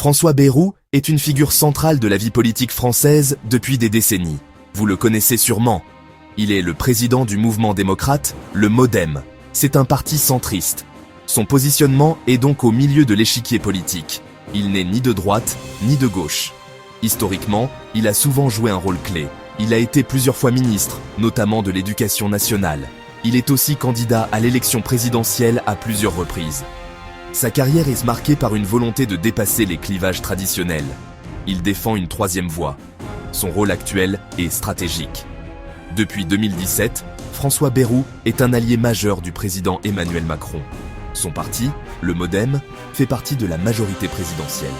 François Bayrou est une figure centrale de la vie politique française depuis des décennies. Vous le connaissez sûrement. Il est le président du mouvement démocrate, le MoDem. C'est un parti centriste. Son positionnement est donc au milieu de l'échiquier politique. Il n'est ni de droite, ni de gauche. Historiquement, il a souvent joué un rôle clé. Il a été plusieurs fois ministre, notamment de l'Éducation nationale. Il est aussi candidat à l'élection présidentielle à plusieurs reprises. Sa carrière est marquée par une volonté de dépasser les clivages traditionnels. Il défend une troisième voie. Son rôle actuel est stratégique. Depuis 2017, François Bayrou est un allié majeur du président Emmanuel Macron. Son parti, le MoDem, fait partie de la majorité présidentielle.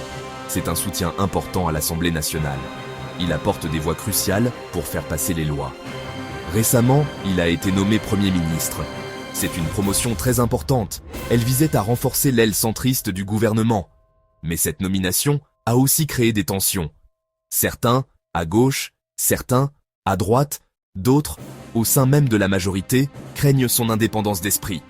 C'est un soutien important à l'Assemblée nationale. Il apporte des voix cruciales pour faire passer les lois. Récemment, il a été nommé Premier ministre. C'est une promotion très importante. Elle visait à renforcer l'aile centriste du gouvernement. Mais cette nomination a aussi créé des tensions. Certains, à gauche, certains, à droite, d'autres, au sein même de la majorité, craignent son indépendance d'esprit.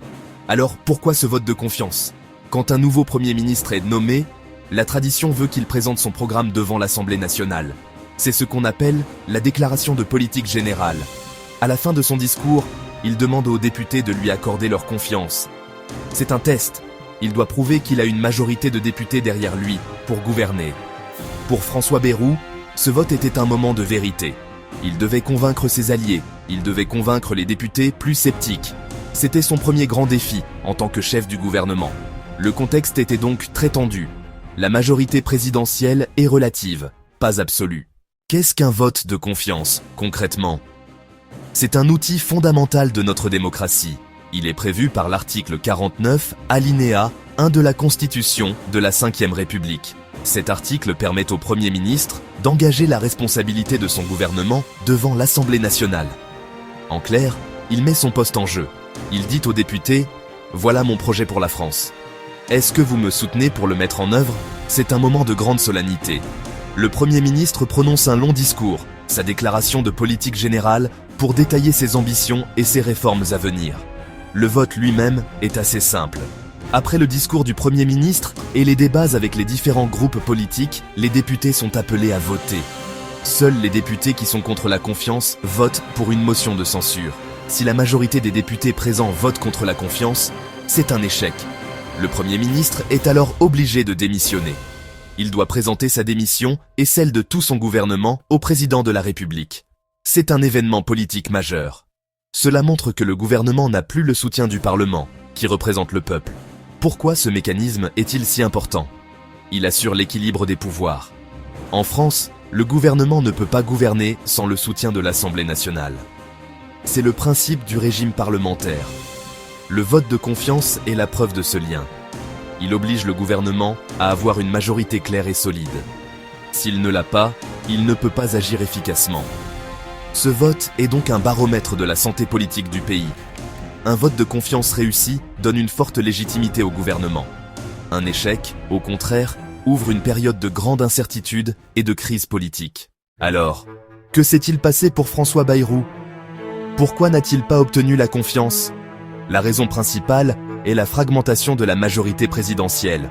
Alors pourquoi ce vote de confiance? Quand un nouveau Premier ministre est nommé, la tradition veut qu'il présente son programme devant l'Assemblée nationale. C'est ce qu'on appelle la déclaration de politique générale. À la fin de son discours, il demande aux députés de lui accorder leur confiance. C'est un test. Il doit prouver qu'il a une majorité de députés derrière lui pour gouverner. Pour François Bayrou, ce vote était un moment de vérité. Il devait convaincre ses alliés, il devait convaincre les députés plus sceptiques. C'était son premier grand défi en tant que chef du gouvernement. Le contexte était donc très tendu. La majorité présidentielle est relative, pas absolue. Qu'est-ce qu'un vote de confiance, concrètement ? C'est un outil fondamental de notre démocratie. Il est prévu par l'article 49, alinéa 1 de la Constitution de la Ve République. Cet article permet au Premier ministre d'engager la responsabilité de son gouvernement devant l'Assemblée nationale. En clair, il met son poste en jeu. Il dit aux députés « Voilà mon projet pour la France. Est-ce que vous me soutenez pour le mettre en œuvre ?» C'est un moment de grande solennité. Le Premier ministre prononce un long discours, sa déclaration de politique générale, pour détailler ses ambitions et ses réformes à venir. Le vote lui-même est assez simple. Après le discours du Premier ministre et les débats avec les différents groupes politiques, les députés sont appelés à voter. Seuls les députés qui sont contre la confiance votent pour une motion de censure. Si la majorité des députés présents votent contre la confiance, c'est un échec. Le Premier ministre est alors obligé de démissionner. Il doit présenter sa démission et celle de tout son gouvernement au président de la République. C'est un événement politique majeur. Cela montre que le gouvernement n'a plus le soutien du Parlement, qui représente le peuple. Pourquoi ce mécanisme est-il si important? Il assure l'équilibre des pouvoirs. En France, le gouvernement ne peut pas gouverner sans le soutien de l'Assemblée nationale. C'est le principe du régime parlementaire. Le vote de confiance est la preuve de ce lien. Il oblige le gouvernement à avoir une majorité claire et solide. S'il ne l'a pas, il ne peut pas agir efficacement. Ce vote est donc un baromètre de la santé politique du pays. Un vote de confiance réussi donne une forte légitimité au gouvernement. Un échec, au contraire, ouvre une période de grande incertitude et de crise politique. Alors, que s'est-il passé pour François Bayrou? Pourquoi n'a-t-il pas obtenu la confiance? La raison principale est la fragmentation de la majorité présidentielle.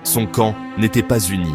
Son camp n'était pas uni.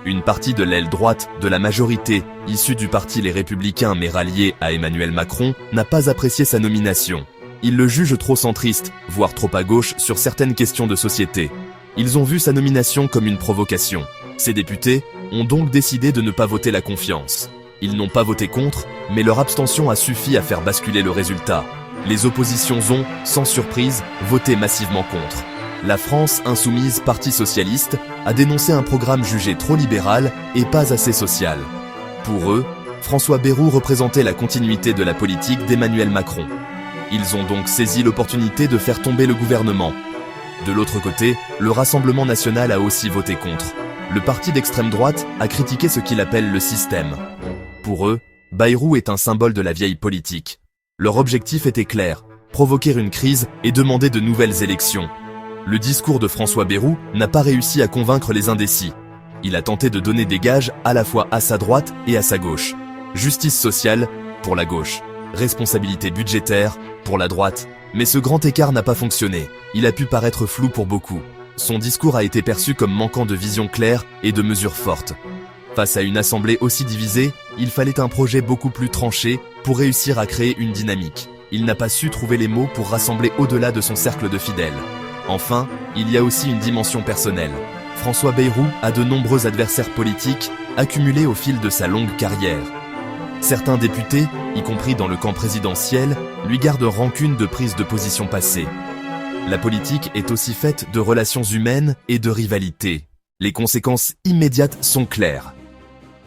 Une partie de l'aile droite de la majorité, issue du parti Les Républicains mais ralliée à Emmanuel Macron, n'a pas apprécié sa nomination. Ils le jugent trop centriste, voire trop à gauche sur certaines questions de société. Ils ont vu sa nomination comme une provocation. Ces députés ont donc décidé de ne pas voter la confiance. Ils n'ont pas voté contre, mais leur abstention a suffi à faire basculer le résultat. Les oppositions ont, sans surprise, voté massivement contre. La France insoumise Parti socialiste a dénoncé un programme jugé trop libéral et pas assez social. Pour eux, François Bayrou représentait la continuité de la politique d'Emmanuel Macron. Ils ont donc saisi l'opportunité de faire tomber le gouvernement. De l'autre côté, le Rassemblement national a aussi voté contre. Le parti d'extrême droite a critiqué ce qu'il appelle le système. Pour eux, Bayrou est un symbole de la vieille politique. Leur objectif était clair, provoquer une crise et demander de nouvelles élections. Le discours de François Bayrou n'a pas réussi à convaincre les indécis. Il a tenté de donner des gages à la fois à sa droite et à sa gauche. Justice sociale pour la gauche, responsabilité budgétaire pour la droite. Mais ce grand écart n'a pas fonctionné. Il a pu paraître flou pour beaucoup. Son discours a été perçu comme manquant de vision claire et de mesures fortes. Face à une assemblée aussi divisée, il fallait un projet beaucoup plus tranché pour réussir à créer une dynamique. Il n'a pas su trouver les mots pour rassembler au-delà de son cercle de fidèles. Enfin, il y a aussi une dimension personnelle. François Bayrou a de nombreux adversaires politiques accumulés au fil de sa longue carrière. Certains députés, y compris dans le camp présidentiel, lui gardent rancune de prises de position passées. La politique est aussi faite de relations humaines et de rivalités. Les conséquences immédiates sont claires.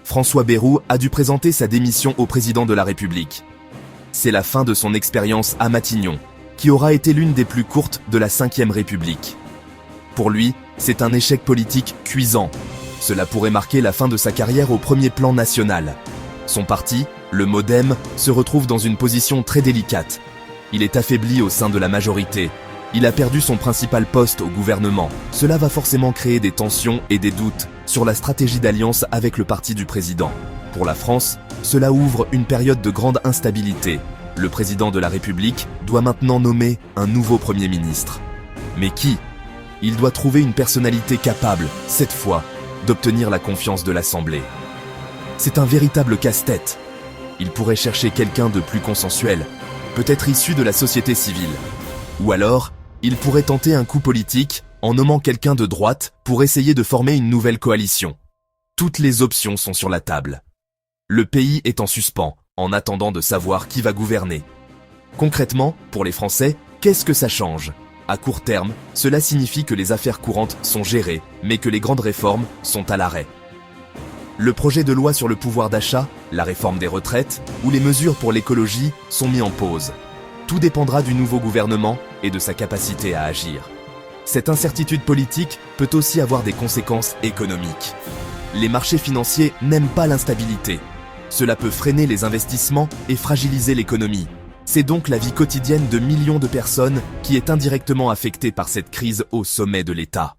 François Bayrou a dû présenter sa démission au président de la République. C'est la fin de son expérience à Matignon, qui aura été l'une des plus courtes de la Ve République. Pour lui, c'est un échec politique cuisant. Cela pourrait marquer la fin de sa carrière au premier plan national. Son parti, le MoDem, se retrouve dans une position très délicate. Il est affaibli au sein de la majorité. Il a perdu son principal poste au gouvernement. Cela va forcément créer des tensions et des doutes sur la stratégie d'alliance avec le parti du président. Pour la France, cela ouvre une période de grande instabilité. Le président de la République doit maintenant nommer un nouveau Premier ministre. Mais qui ? Il doit trouver une personnalité capable, cette fois, d'obtenir la confiance de l'Assemblée. C'est un véritable casse-tête. Il pourrait chercher quelqu'un de plus consensuel, peut-être issu de la société civile. Ou alors, il pourrait tenter un coup politique en nommant quelqu'un de droite pour essayer de former une nouvelle coalition. Toutes les options sont sur la table. Le pays est en suspens, en attendant de savoir qui va gouverner. Concrètement, pour les Français, qu'est-ce que ça change ? À court terme, cela signifie que les affaires courantes sont gérées, mais que les grandes réformes sont à l'arrêt. Le projet de loi sur le pouvoir d'achat, la réforme des retraites ou les mesures pour l'écologie sont mis en pause. Tout dépendra du nouveau gouvernement et de sa capacité à agir. Cette incertitude politique peut aussi avoir des conséquences économiques. Les marchés financiers n'aiment pas l'instabilité. Cela peut freiner les investissements et fragiliser l'économie. C'est donc la vie quotidienne de millions de personnes qui est indirectement affectée par cette crise au sommet de l'État.